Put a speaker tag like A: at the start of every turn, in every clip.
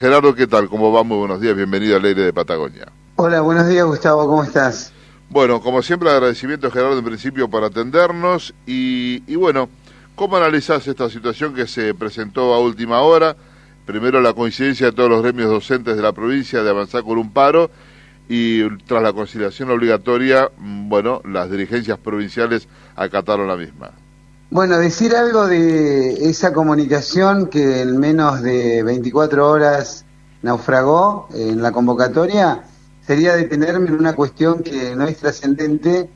A: Gerardo, ¿qué tal? ¿Cómo va? Muy buenos días, bienvenido al aire de Patagonia.
B: Hola, buenos días Gustavo, ¿cómo estás?
A: Bueno, como siempre, agradecimiento Gerardo en principio por atendernos y bueno, ¿cómo analizás esta situación que se presentó a última hora? Primero la coincidencia de todos los gremios docentes de la provincia de avanzar con un paro y tras la conciliación obligatoria, bueno, las dirigencias provinciales acataron la misma.
B: Bueno, decir algo de esa comunicación que en menos de 24 horas naufragó en la convocatoria sería detenerme en una cuestión que no es trascendente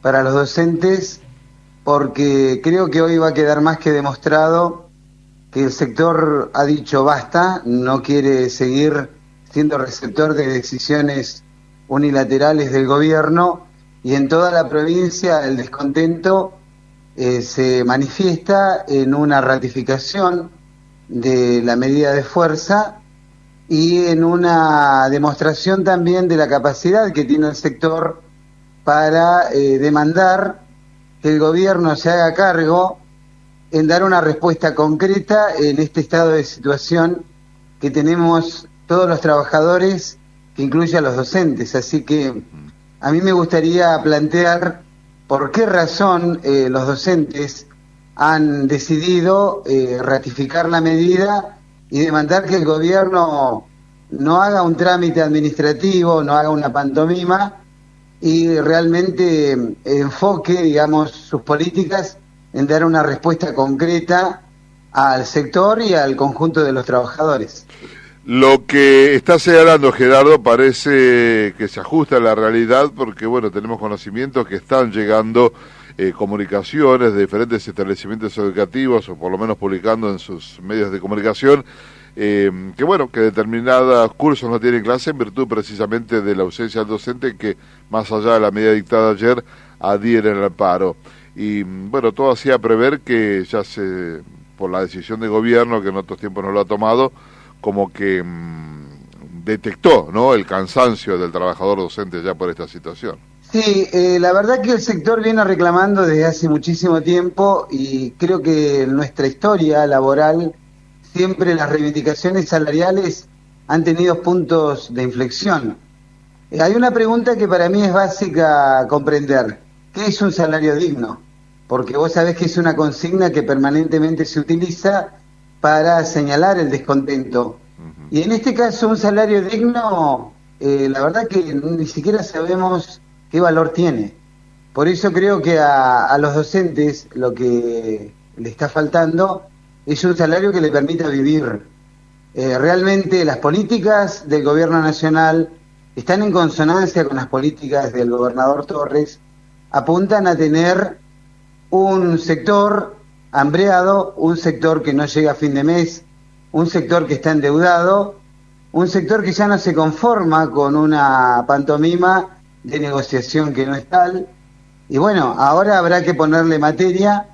B: para los docentes, porque creo que hoy va a quedar más que demostrado que el sector ha dicho basta, no quiere seguir siendo receptor de decisiones unilaterales del gobierno, y en toda la provincia el descontento se manifiesta en una ratificación de la medida de fuerza y en una demostración también de la capacidad que tiene el sector para demandar que el gobierno se haga cargo en dar una respuesta concreta en este estado de situación que tenemos todos los trabajadores, que incluye a los docentes. Así que a mí me gustaría plantear por qué razón los docentes han decidido ratificar la medida y demandar que el gobierno no haga un trámite administrativo, no haga una pantomima y realmente enfoque, digamos, sus políticas en dar una respuesta concreta al sector y al conjunto de los trabajadores.
A: Lo que está señalando Gerardo parece que se ajusta a la realidad porque, bueno, tenemos conocimiento que están llegando comunicaciones de diferentes establecimientos educativos, o por lo menos publicando en sus medios de comunicación, que, bueno, que determinados cursos no tienen clase en virtud precisamente de la ausencia del docente que, más allá de la medida dictada ayer, adhieren al paro. Y, bueno, todo hacía prever que ya por la decisión del gobierno, que en otros tiempos no lo ha tomado, como que detectó, ¿no?, el cansancio del trabajador docente ya por esta situación.
B: Sí, la verdad que el sector viene reclamando desde hace muchísimo tiempo y creo que en nuestra historia laboral siempre las reivindicaciones salariales han tenido puntos de inflexión. Hay una pregunta que para mí es básica comprender. ¿Qué es un salario digno? Porque vos sabés que es una consigna que permanentemente se utiliza para señalar el descontento. Y en este caso un salario digno, la verdad que ni siquiera sabemos qué valor tiene. Por eso creo que a los docentes lo que le está faltando es un salario que le permita vivir. Realmente las políticas del gobierno nacional están en consonancia con las políticas del gobernador Torres, apuntan a tener un sector hambreado, un sector que no llega a fin de mes, un sector que está endeudado, un sector que ya no se conforma con una pantomima de negociación que no es tal. Y bueno, ahora habrá que ponerle materia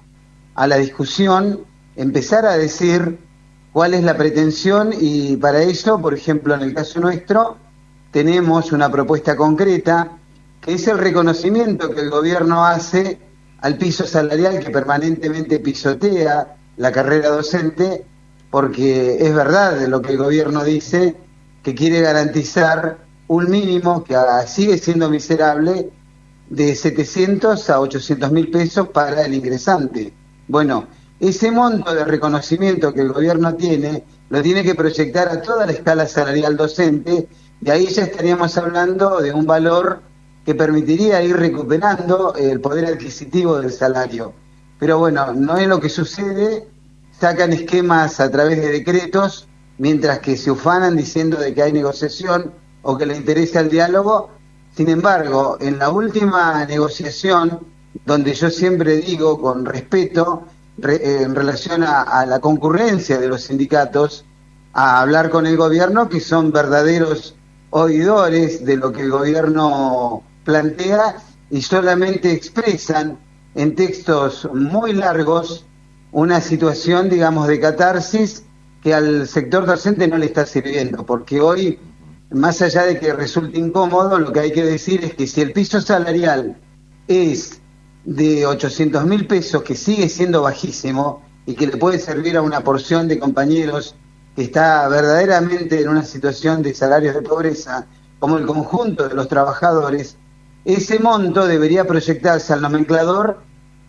B: a la discusión, empezar a decir cuál es la pretensión, y para eso, por ejemplo, en el caso nuestro, tenemos una propuesta concreta que es el reconocimiento que el gobierno hace al piso salarial que permanentemente pisotea la carrera docente, porque es verdad lo que el gobierno dice, que quiere garantizar un mínimo que sigue siendo miserable de 700 a 800 mil pesos para el ingresante. Bueno, ese monto de reconocimiento que el gobierno tiene, lo tiene que proyectar a toda la escala salarial docente, y ahí ya estaríamos hablando de un valor que permitiría ir recuperando el poder adquisitivo del salario. Pero bueno, no es lo que sucede, sacan esquemas a través de decretos, mientras que se ufanan diciendo de que hay negociación o que le interesa el diálogo. Sin embargo, en la última negociación, donde yo siempre digo con respeto, en relación a la concurrencia de los sindicatos, a hablar con el gobierno, que son verdaderos oidores de lo que el gobierno plantea y solamente expresan en textos muy largos una situación, digamos, de catarsis que al sector docente no le está sirviendo, porque hoy, más allá de que resulte incómodo, lo que hay que decir es que si el piso salarial es de 800 mil pesos, que sigue siendo bajísimo y que le puede servir a una porción de compañeros que está verdaderamente en una situación de salarios de pobreza, como el conjunto de los trabajadores, ese monto debería proyectarse al nomenclador,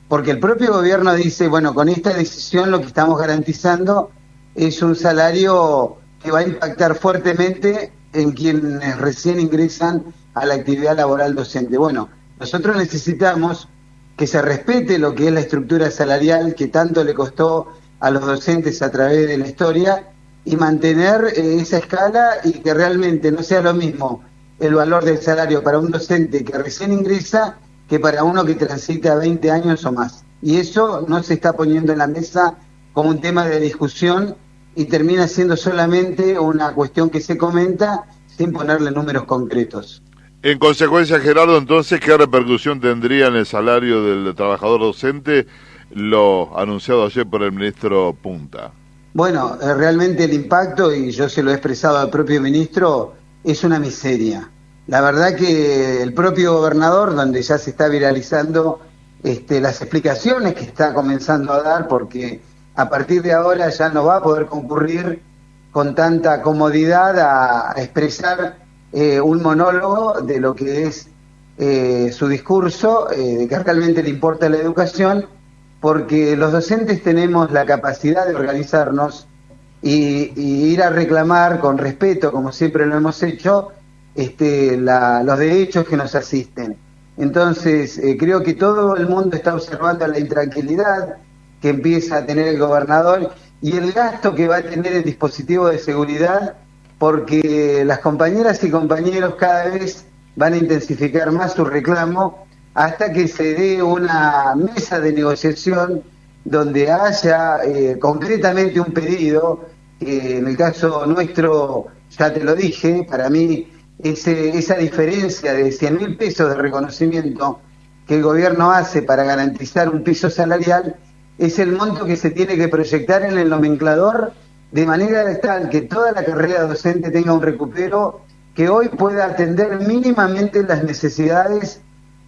B: porque el propio gobierno dice, bueno, con esta decisión lo que estamos garantizando es un salario que va a impactar fuertemente en quienes recién ingresan a la actividad laboral docente. Bueno, nosotros necesitamos que se respete lo que es la estructura salarial que tanto le costó a los docentes a través de la historia y mantener esa escala y que realmente no sea lo mismo el valor del salario para un docente que recién ingresa que para uno que transita 20 años o más. Y eso no se está poniendo en la mesa como un tema de discusión y termina siendo solamente una cuestión que se comenta sin ponerle números concretos.
A: En consecuencia, Gerardo, entonces, ¿qué repercusión tendría en el salario del trabajador docente lo anunciado ayer por el ministro Punta?
B: Bueno, realmente el impacto, y yo se lo he expresado al propio ministro, es una miseria. La verdad que el propio gobernador, donde ya se está viralizando las explicaciones que está comenzando a dar, porque a partir de ahora ya no va a poder concurrir con tanta comodidad a expresar un monólogo de lo que es su discurso, de que realmente le importa la educación, porque los docentes tenemos la capacidad de organizarnos y ir a reclamar con respeto, como siempre lo hemos hecho, los derechos que nos asisten. Entonces, creo que todo el mundo está observando la intranquilidad que empieza a tener el gobernador y el gasto que va a tener el dispositivo de seguridad, porque las compañeras y compañeros cada vez van a intensificar más su reclamo hasta que se dé una mesa de negociación donde haya concretamente un pedido, que en el caso nuestro, ya te lo dije, para mí esa diferencia de 100.000 pesos de reconocimiento que el gobierno hace para garantizar un piso salarial es el monto que se tiene que proyectar en el nomenclador de manera tal que toda la carrera docente tenga un recupero que hoy pueda atender mínimamente las necesidades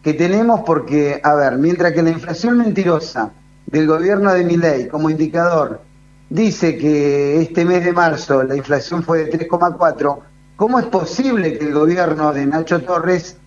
B: que tenemos, porque, a ver, mientras que la inflación mentirosa del gobierno de Milei como indicador dice que este mes de marzo la inflación fue de 3,4, ¿cómo es posible que el gobierno de Nacho Torres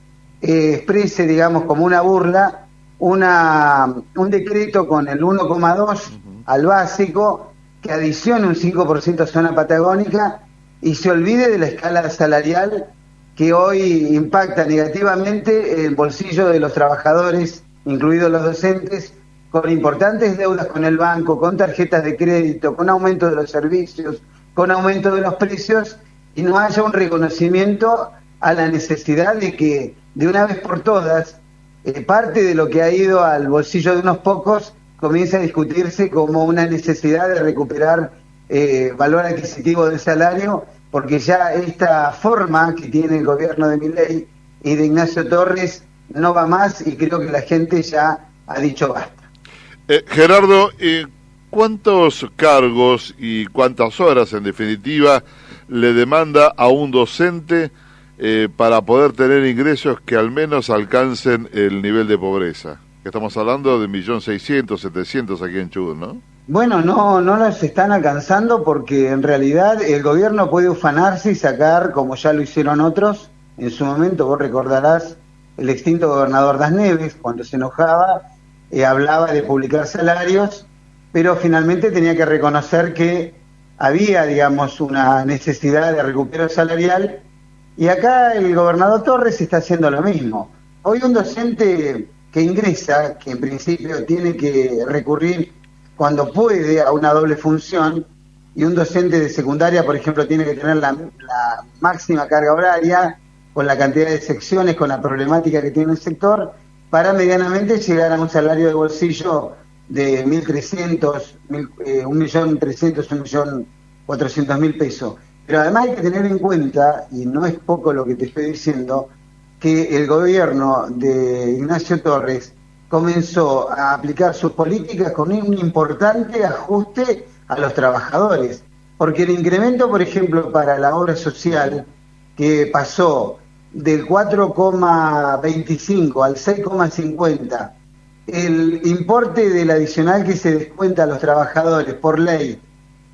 B: exprese, digamos, como una burla un decreto con el 1,2 al básico, que adicione un 5% a zona patagónica y se olvide de la escala salarial que hoy impacta negativamente el bolsillo de los trabajadores, incluidos los docentes, con importantes deudas con el banco, con tarjetas de crédito, con aumento de los servicios, con aumento de los precios, y no haya un reconocimiento a la necesidad de que, de una vez por todas, parte de lo que ha ido al bolsillo de unos pocos comienza a discutirse como una necesidad de recuperar valor adquisitivo del salario, porque ya esta forma que tiene el gobierno de Milei y de Ignacio Torres no va más, y creo que la gente ya ha dicho basta.
A: Gerardo, ¿cuántos cargos y cuántas horas, en definitiva, le demanda a un docente para poder tener ingresos que al menos alcancen el nivel de pobreza? Que estamos hablando de 1.600.000, 700 aquí en Chubut, ¿no?
B: Bueno, no los están alcanzando, porque en realidad el gobierno puede ufanarse y sacar, como ya lo hicieron otros, en su momento, vos recordarás, el extinto gobernador Das Neves, cuando se enojaba, hablaba de publicar salarios, pero finalmente tenía que reconocer que había, digamos, una necesidad de recupero salarial, y acá el gobernador Torres está haciendo lo mismo. Hoy un docente que ingresa, que en principio tiene que recurrir cuando puede a una doble función, y un docente de secundaria, por ejemplo, tiene que tener la máxima carga horaria, con la cantidad de secciones, con la problemática que tiene el sector, para medianamente llegar a un salario de bolsillo de 1.300.000, 1.300.000, 1.400.000 pesos. Pero además hay que tener en cuenta, y no es poco lo que te estoy diciendo, que el gobierno de Ignacio Torres comenzó a aplicar sus políticas con un importante ajuste a los trabajadores, porque el incremento, por ejemplo, para la obra social, que pasó del 4,25 al 6,50, el importe del adicional que se descuenta a los trabajadores por ley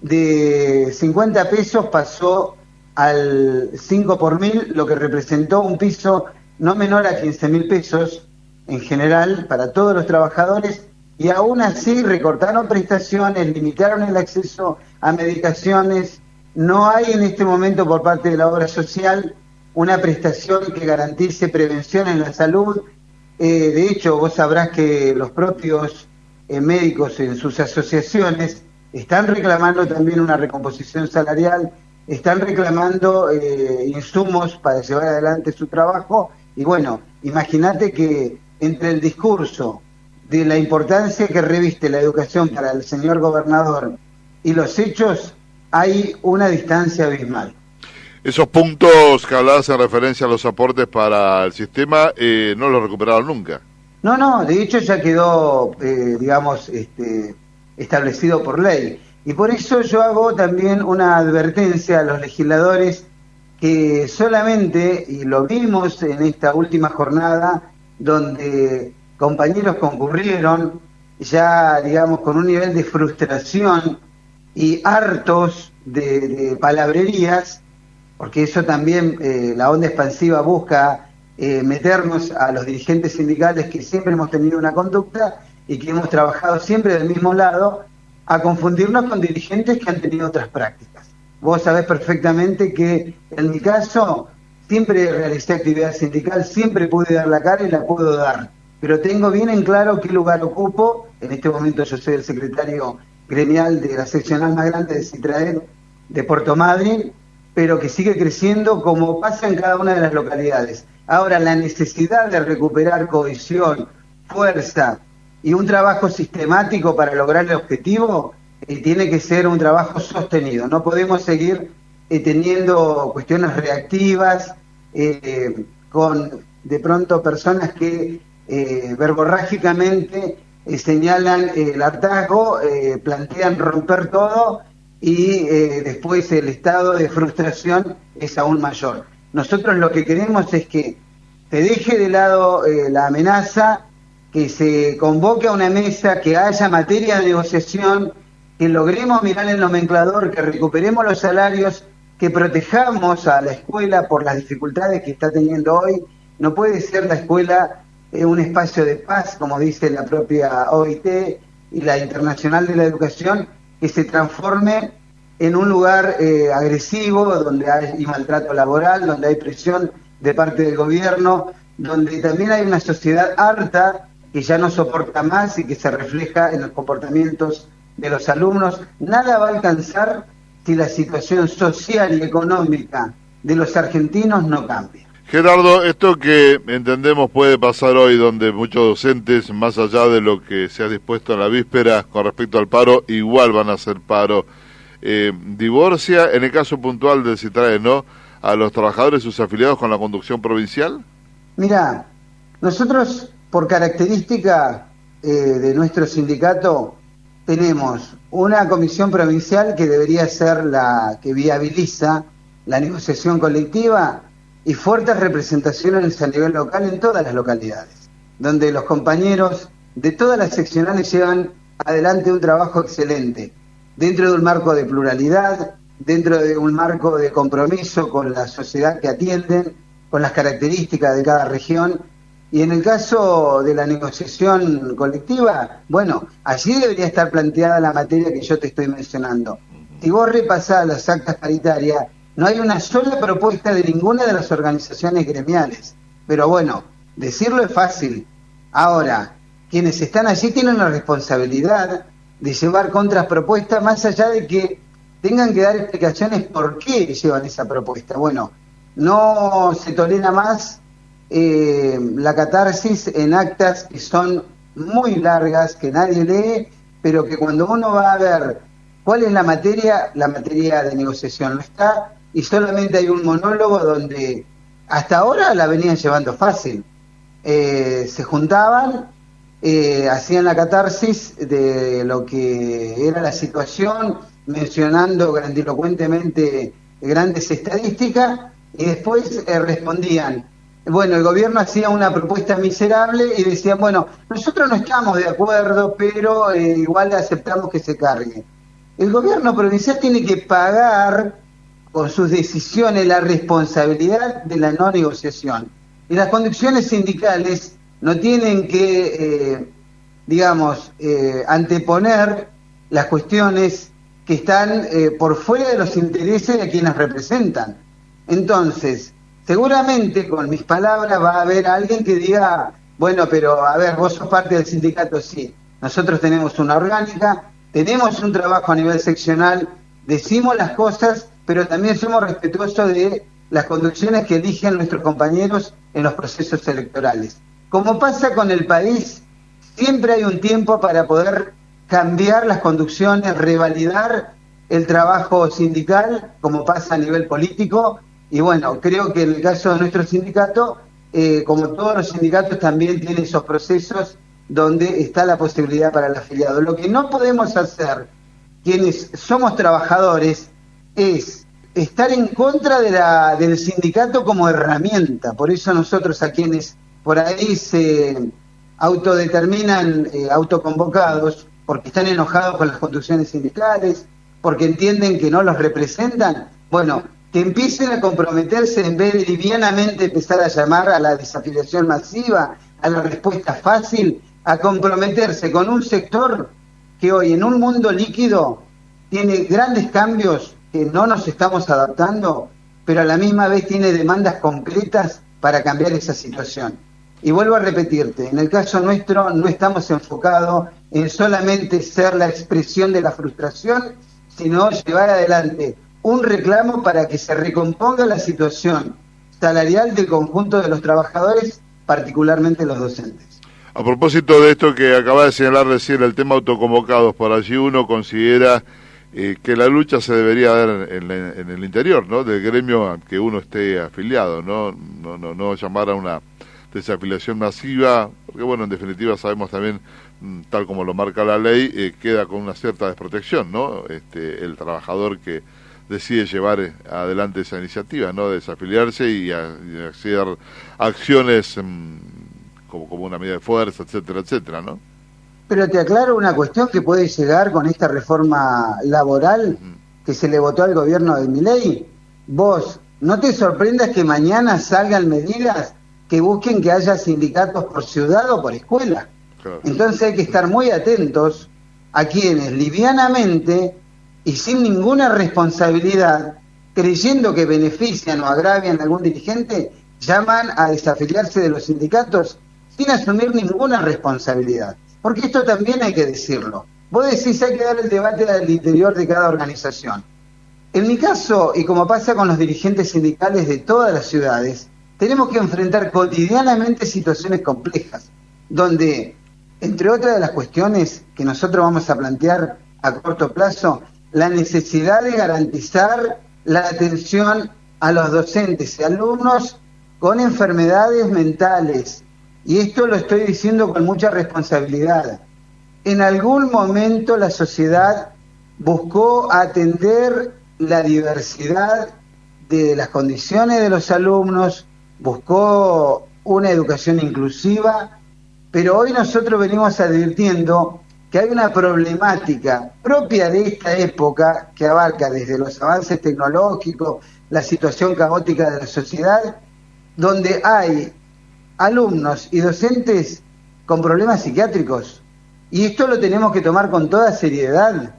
B: de 50 pesos pasó al 5 por mil, lo que representó un piso no menor a 15.000 pesos en general para todos los trabajadores, y aún así recortaron prestaciones, limitaron el acceso a medicaciones. No hay en este momento por parte de la obra social una prestación que garantice prevención en la salud. De hecho, vos sabrás que los propios médicos en sus asociaciones están reclamando también una recomposición salarial, están reclamando insumos para llevar adelante su trabajo. Y bueno, imagínate que entre el discurso de la importancia que reviste la educación para el señor gobernador y los hechos, hay una distancia abismal.
A: Esos puntos que hablabas en referencia a los aportes para el sistema, no los recuperaron nunca.
B: No, de hecho ya quedó, establecido por ley. Y por eso yo hago también una advertencia a los legisladores que solamente, y lo vimos en esta última jornada, donde compañeros concurrieron ya, digamos, con un nivel de frustración y hartos de palabrerías, porque eso también, la onda expansiva busca meternos a los dirigentes sindicales que siempre hemos tenido una conducta y que hemos trabajado siempre del mismo lado, a confundirnos con dirigentes que han tenido otras prácticas. Vos sabés perfectamente que en mi caso siempre realicé actividad sindical, siempre pude dar la cara y la puedo dar, pero tengo bien en claro qué lugar ocupo. En este momento yo soy el secretario gremial de la seccional más grande de Citrael de Puerto Madryn, pero que sigue creciendo como pasa en cada una de las localidades. Ahora, la necesidad de recuperar cohesión, fuerza y un trabajo sistemático para lograr el objetivo tiene que ser un trabajo sostenido. No podemos seguir teniendo cuestiones reactivas, con de pronto personas que verborrágicamente señalan el hartazgo, plantean romper todo y después el estado de frustración es aún mayor. Nosotros lo que queremos es que se deje de lado la amenaza, que se convoque a una mesa, que haya materia de negociación, que logremos mirar el nomenclador, que recuperemos los salarios, que protejamos a la escuela por las dificultades que está teniendo hoy. No puede ser la escuela un espacio de paz, como dice la propia OIT y la Internacional de la Educación, que se transforme en un lugar agresivo, donde hay maltrato laboral, donde hay presión de parte del gobierno, donde también hay una sociedad harta que ya no soporta más y que se refleja en los comportamientos de los alumnos. Nada va a alcanzar si la situación social y económica de los argentinos no cambia.
A: Gerardo, esto que entendemos puede pasar hoy, donde muchos docentes, más allá de lo que se ha dispuesto en la víspera con respecto al paro, igual van a hacer paro, divorcia, en el caso puntual del Citrae, ¿no?, a los trabajadores y sus afiliados con la conducción provincial.
B: Mirá, nosotros, por característica de nuestro sindicato, tenemos una comisión provincial que debería ser la que viabiliza la negociación colectiva y fuertes representaciones a nivel local en todas las localidades, donde los compañeros de todas las seccionales llevan adelante un trabajo excelente, dentro de un marco de pluralidad, dentro de un marco de compromiso con la sociedad que atienden, con las características de cada región. Y en el caso de la negociación colectiva, bueno, allí debería estar planteada la materia que yo te estoy mencionando. Si vos repasás las actas paritarias, no hay una sola propuesta de ninguna de las organizaciones gremiales. Pero bueno, decirlo es fácil. Ahora, quienes están allí tienen la responsabilidad de llevar contrapropuestas, más allá de que tengan que dar explicaciones por qué llevan esa propuesta. Bueno, no se tolera más la catarsis en actas que son muy largas, que nadie lee, pero que cuando uno va a ver cuál es la materia de negociación no está, y solamente hay un monólogo donde hasta ahora la venían llevando fácil. Se juntaban, hacían la catarsis de lo que era la situación, mencionando grandilocuentemente grandes estadísticas, y después respondían. Bueno, el gobierno hacía una propuesta miserable y decían, bueno, nosotros no estamos de acuerdo, pero igual aceptamos que se cargue. el gobierno provincial tiene que pagar con sus decisiones la responsabilidad de la no negociación. Y las conducciones sindicales no tienen que, anteponer las cuestiones que están por fuera de los intereses de quienes representan. Entonces, seguramente con mis palabras va a haber alguien que diga, bueno, pero a ver, vos sos parte del sindicato, sí. Nosotros tenemos una orgánica, tenemos un trabajo a nivel seccional, decimos las cosas, pero también somos respetuosos de las conducciones que eligen nuestros compañeros en los procesos electorales. Como pasa con el país, siempre hay un tiempo para poder cambiar las conducciones, revalidar el trabajo sindical, como pasa a nivel político, y bueno, creo que en el caso de nuestro sindicato, como todos los sindicatos, también tiene esos procesos donde está la posibilidad para el afiliado. Lo que no podemos hacer, quienes somos trabajadores, es estar en contra del sindicato como herramienta. Por eso nosotros, a quienes por ahí se autodeterminan autoconvocados, porque están enojados con las conducciones sindicales, porque entienden que no los representan, bueno, que empiecen a comprometerse en vez de livianamente empezar a llamar a la desafiliación masiva, a la respuesta fácil, a comprometerse con un sector que hoy en un mundo líquido tiene grandes cambios que no nos estamos adaptando, pero a la misma vez tiene demandas concretas para cambiar esa situación. Y vuelvo a repetirte, en el caso nuestro no estamos enfocados en solamente ser la expresión de la frustración, sino llevar adelante un reclamo para que se recomponga la situación salarial del conjunto de los trabajadores, particularmente los docentes.
A: A propósito de esto que acaba de señalar recién, el tema autoconvocados, por allí uno considera que la lucha se debería dar en el interior, ¿no?, del gremio a que uno esté afiliado, no llamar a una desafiliación masiva, porque bueno, en definitiva sabemos también, tal como lo marca la ley, queda con una cierta desprotección, ¿no?, el trabajador que decide llevar adelante esa iniciativa, ¿no?, de desafiliarse y hacer acciones como una medida de fuerza, etcétera, etcétera, ¿no?
B: Pero te aclaro una cuestión que puede llegar con esta reforma laboral que se le votó al gobierno de Milei. Vos, no te sorprendas que mañana salgan medidas que busquen que haya sindicatos por ciudad o por escuela. Claro. Entonces hay que estar muy atentos a quienes livianamente y sin ninguna responsabilidad, creyendo que benefician o agravian a algún dirigente, llaman a desafiliarse de los sindicatos sin asumir ninguna responsabilidad. Porque esto también hay que decirlo. Vos decís, hay que dar el debate al interior de cada organización. En mi caso, y como pasa con los dirigentes sindicales de todas las ciudades, tenemos que enfrentar cotidianamente situaciones complejas, donde, entre otras de las cuestiones que nosotros vamos a plantear a corto plazo, la necesidad de garantizar la atención a los docentes y alumnos con enfermedades mentales. Y esto lo estoy diciendo con mucha responsabilidad. En algún momento la sociedad buscó atender la diversidad de las condiciones de los alumnos, buscó una educación inclusiva, pero hoy nosotros venimos advirtiendo que hay una problemática propia de esta época que abarca desde los avances tecnológicos, la situación caótica de la sociedad, donde hay alumnos y docentes con problemas psiquiátricos. Y esto lo tenemos que tomar con toda seriedad.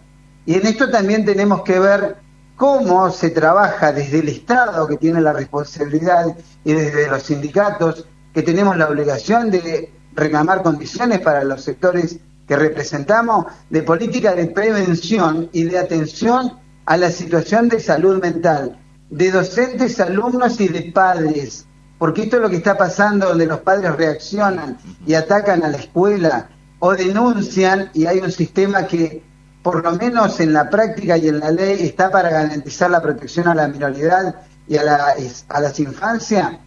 B: Y en esto también tenemos que ver cómo se trabaja desde el Estado, que tiene la responsabilidad, y desde los sindicatos, que tenemos la obligación de reclamar condiciones para los sectores que representamos, de política de prevención y de atención a la situación de salud mental, de docentes, alumnos y de padres, porque esto es lo que está pasando, donde los padres reaccionan y atacan a la escuela o denuncian, y hay un sistema que, por lo menos en la práctica y en la ley, está para garantizar la protección a la minoridad y a las infancias.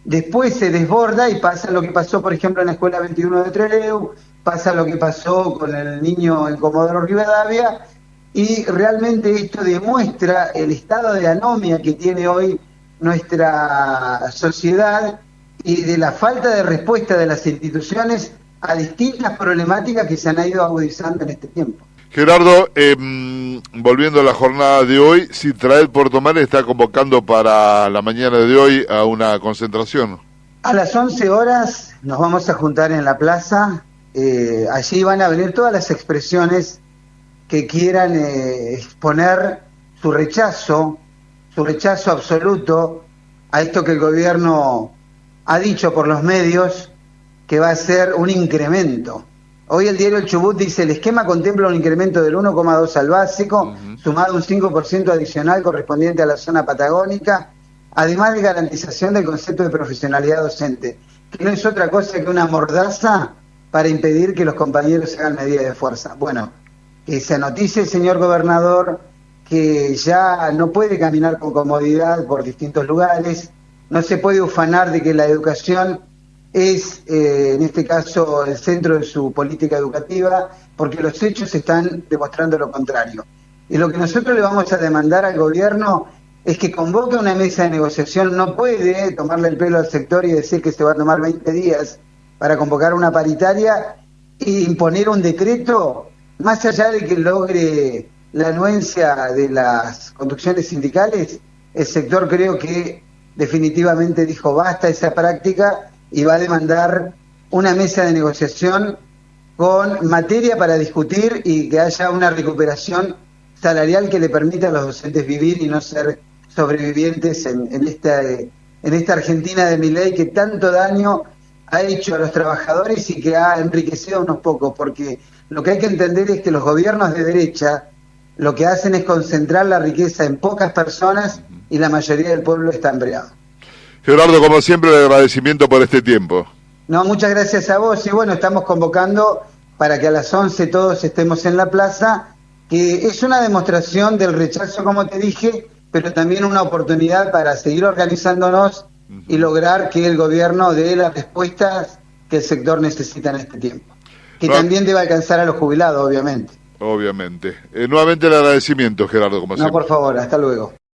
B: Después se desborda y pasa lo que pasó, por ejemplo, en la Escuela 21 de Trelew, pasa lo que pasó con el niño en Comodoro Rivadavia, y realmente esto demuestra el estado de anomia que tiene hoy nuestra sociedad y de la falta de respuesta de las instituciones a distintas problemáticas que se han ido agudizando en este tiempo.
A: Gerardo, volviendo a la jornada de hoy, Citraed Puerto Madryn está convocando para la mañana de hoy a una concentración.
B: A las 11 horas nos vamos a juntar en la plaza. Allí van a venir todas las expresiones que quieran exponer su rechazo absoluto a esto que el gobierno ha dicho por los medios, que va a ser un incremento. Hoy el diario El Chubut dice: el esquema contempla un incremento del 1,2 al básico, sumado un 5% adicional correspondiente a la zona patagónica, además de garantización del concepto de profesionalidad docente, que no es otra cosa que una mordaza para impedir que los compañeros hagan medidas de fuerza. Bueno, que se anotice el señor gobernador que ya no puede caminar con comodidad por distintos lugares, no se puede ufanar de que la educación es, en este caso, el centro de su política educativa, porque los hechos están demostrando lo contrario. Y lo que nosotros le vamos a demandar al gobierno es que convoque una mesa de negociación. No puede tomarle el pelo al sector y decir que se va a tomar 20 días para convocar una paritaria e imponer un decreto, más allá de que logre la anuencia de las conducciones sindicales. El sector creo que definitivamente dijo basta esa práctica y va a demandar una mesa de negociación con materia para discutir y que haya una recuperación salarial que le permita a los docentes vivir y no ser sobrevivientes en esta Argentina de Milei, que tanto daño ha hecho a los trabajadores y que ha enriquecido a unos pocos, porque lo que hay que entender es que los gobiernos de derecha lo que hacen es concentrar la riqueza en pocas personas y la mayoría del pueblo está hambreado.
A: Gerardo, como siempre, el agradecimiento por este tiempo.
B: No, muchas gracias a vos. Y bueno, estamos convocando para que a las 11 todos estemos en la plaza, que es una demostración del rechazo, como te dije, pero también una oportunidad para seguir organizándonos y lograr que el gobierno dé las respuestas que el sector necesita en este tiempo. Que también debe alcanzar a los jubilados, obviamente.
A: Obviamente. Nuevamente el agradecimiento, Gerardo, como siempre.
B: No, por favor, hasta luego.